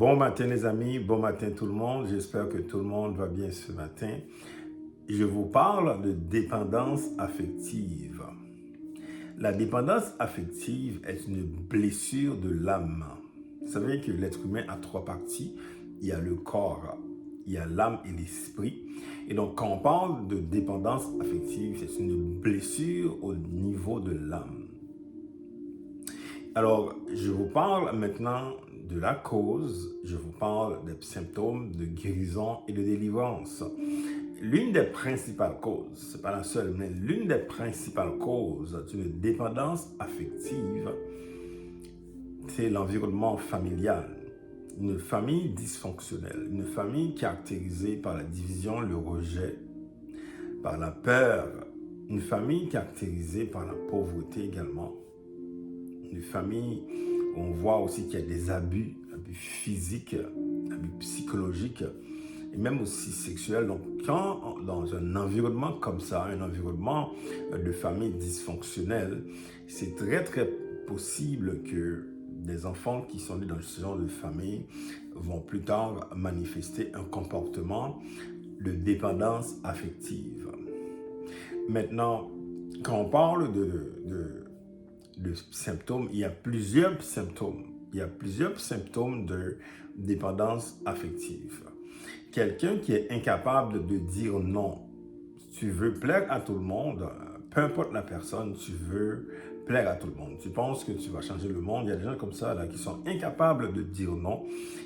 Bon matin les amis, bon matin tout le monde. J'espère que tout le monde va bien ce matin. Je vous parle de dépendance affective. La dépendance affective est une blessure de l'âme. Vous savez que l'être humain a trois parties. Il y a le corps, il y a l'âme et l'esprit. Et donc quand on parle de dépendance affective, c'est une blessure au niveau de l'âme. Alors, je vous parle maintenant de la cause, je vous parle des symptômes de guérison et de délivrance. L'une des principales causes, ce n'est pas la seule, mais l'une des principales causes d'une dépendance affective, c'est l'environnement familial. Une famille dysfonctionnelle, une famille caractérisée par la division, le rejet, par la peur, une famille caractérisée par la pauvreté également. Une famille où on voit aussi qu'il y a des abus physiques, abus psychologiques et même aussi sexuels. Donc, quand dans un environnement comme ça, un environnement de famille dysfonctionnelle, c'est très possible que des enfants qui sont nés dans ce genre de famille vont plus tard manifester un comportement de dépendance affective. Maintenant, quand on parle de symptômes, il y a plusieurs symptômes. Il y a plusieurs symptômes de dépendance affective. Quelqu'un qui est incapable de dire non. Tu veux plaire à tout le monde, peu importe la personne, tu veux plaire à tout le monde. Tu penses que tu vas changer le monde. Il y a des gens comme ça là, qui sont incapables de dire non.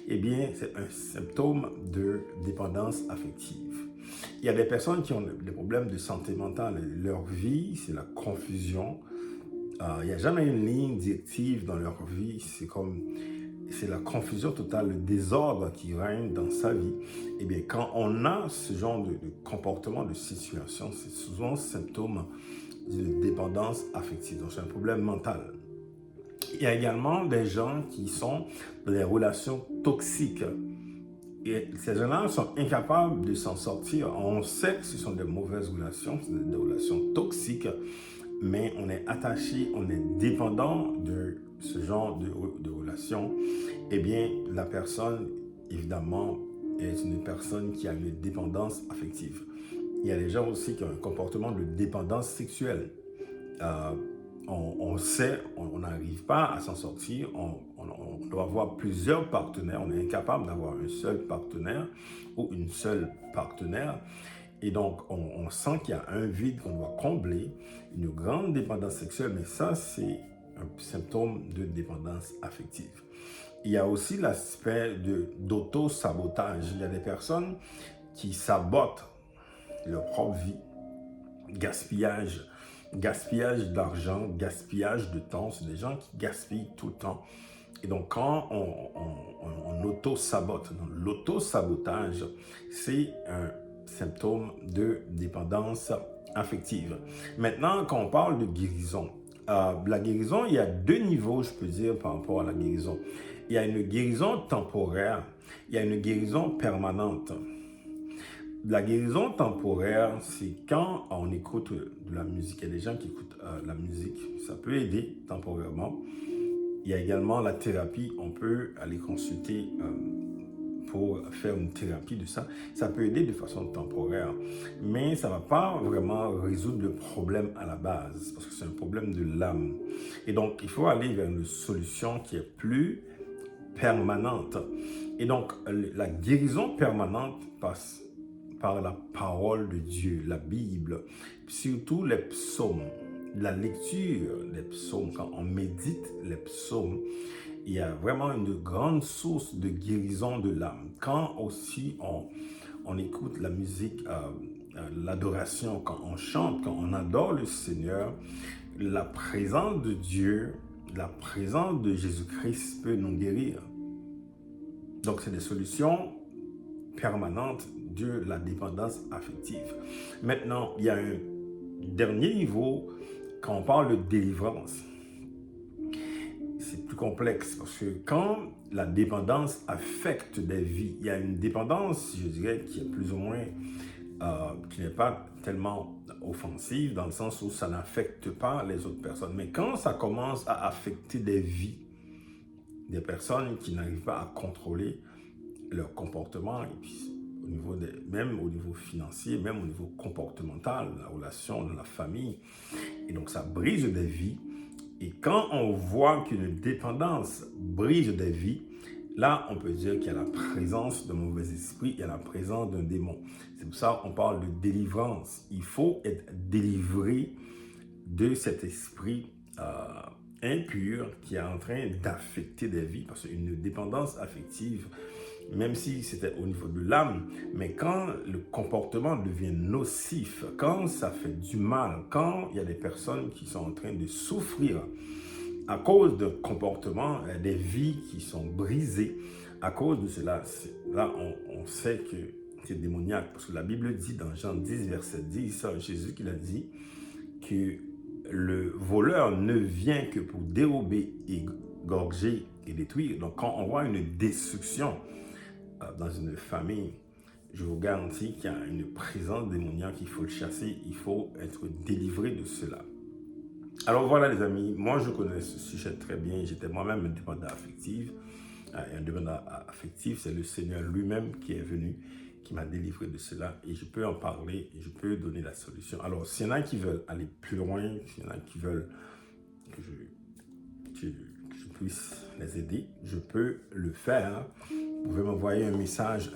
Eh bien, c'est un symptôme de dépendance affective. Il y a des personnes qui ont des problèmes de santé mentale. Leur vie, c'est la confusion. Il n'y a jamais une ligne directive dans leur vie. C'est la confusion totale, le désordre qui règne dans sa vie. Eh bien, quand on a ce genre de comportement, de situation, c'est souvent symptôme de dépendance affective. Donc, c'est un problème mental. Il y a également des gens qui sont dans des relations toxiques. Et ces gens-là sont incapables de s'en sortir. On sait que ce sont des mauvaises relations, des relations toxiques, mais on est attaché, on est dépendant de ce genre de relation. Eh bien, la personne, évidemment, est une personne qui a une dépendance affective. Il y a des gens aussi qui ont un comportement de dépendance sexuelle. On sait, on n'arrive pas à s'en sortir, on doit avoir plusieurs partenaires, on est incapable d'avoir un seul partenaire ou une seule partenaire. Et donc, on sent qu'il y a un vide qu'on doit combler, une grande dépendance sexuelle, mais ça, c'est un symptôme de dépendance affective. Il y a aussi l'aspect d'auto-sabotage. Il y a des personnes qui sabotent leur propre vie, gaspillage d'argent, gaspillage de temps. C'est des gens qui gaspillent tout le temps. Et donc, quand on auto-sabote, l'auto-sabotage, c'est un symptôme de dépendance affective. Maintenant, quand on parle de guérison, la guérison, il y a deux niveaux, je peux dire, par rapport à la guérison. Il y a une guérison temporaire, il y a une guérison permanente. La guérison temporaire, c'est quand on écoute de la musique. Il y a des gens qui écoutent la musique. Ça peut aider temporairement. Il y a également la thérapie. On peut aller consulter pour faire une thérapie de ça. Ça peut aider de façon temporaire. Mais ça ne va pas vraiment résoudre le problème à la base. Parce que c'est un problème de l'âme. Et donc, il faut aller vers une solution qui est plus permanente. Et donc, la guérison permanente passe par la parole de Dieu, la Bible, surtout les psaumes, la lecture des psaumes. Quand on médite les psaumes, il y a vraiment une grande source de guérison de l'âme. Quand aussi on écoute la musique, l'adoration, quand on chante, quand on adore le Seigneur, la présence de Dieu, la présence de Jésus-Christ peut nous guérir. Donc, c'est des solutions permanentes de la dépendance affective. Maintenant, il y a un dernier niveau quand on parle de délivrance. C'est plus complexe parce que quand la dépendance affecte des vies, il y a une dépendance, je dirais, qui est plus ou moins, qui n'est pas tellement offensive dans le sens où ça n'affecte pas les autres personnes. Mais quand ça commence à affecter des vies, des personnes qui n'arrivent pas à contrôler leur comportement, et puis même au niveau financier, même au niveau comportemental, la relation dans la famille. Et donc, ça brise des vies. Et quand on voit qu'une dépendance brise des vies, là, on peut dire qu'il y a la présence d'un mauvais esprit, il y a la présence d'un démon. C'est pour ça qu'on parle de délivrance. Il faut être délivré de cet esprit impur qui est en train d'affecter des vies. Parce qu'une dépendance affective, même si c'était au niveau de l'âme, mais quand le comportement devient nocif, quand ça fait du mal, quand il y a des personnes qui sont en train de souffrir à cause d'un comportement, des vies qui sont brisées à cause de cela, là on sait que c'est démoniaque, parce que la Bible dit dans Jean 10, verset 10, Jésus qui l'a dit, que le voleur ne vient que pour dérober, égorger et détruire. Donc quand on voit une destruction dans une famille, je vous garantis qu'il y a une présence démoniaque, il faut le chasser, il faut être délivré de cela. Alors voilà les amis, moi je connais ce sujet très bien, j'étais moi-même un dépendant affectif. Un dépendant affectif, c'est le Seigneur lui-même qui est venu, qui m'a délivré de cela, et je peux en parler, et je peux donner la solution. Alors s'il y en a qui veulent aller plus loin, s'il y en a qui veulent que je puisse les aider, je peux le faire. Vous pouvez m'envoyer un message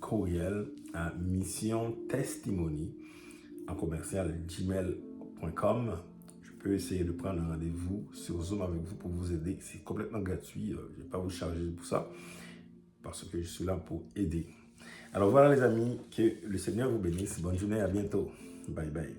courriel à missiontestimony@gmail.com. Je peux essayer de prendre un rendez-vous sur Zoom avec vous pour vous aider. C'est complètement gratuit. Je ne vais pas vous charger pour ça parce que je suis là pour aider. Alors voilà les amis, que le Seigneur vous bénisse. Bonne journée, à bientôt. Bye bye.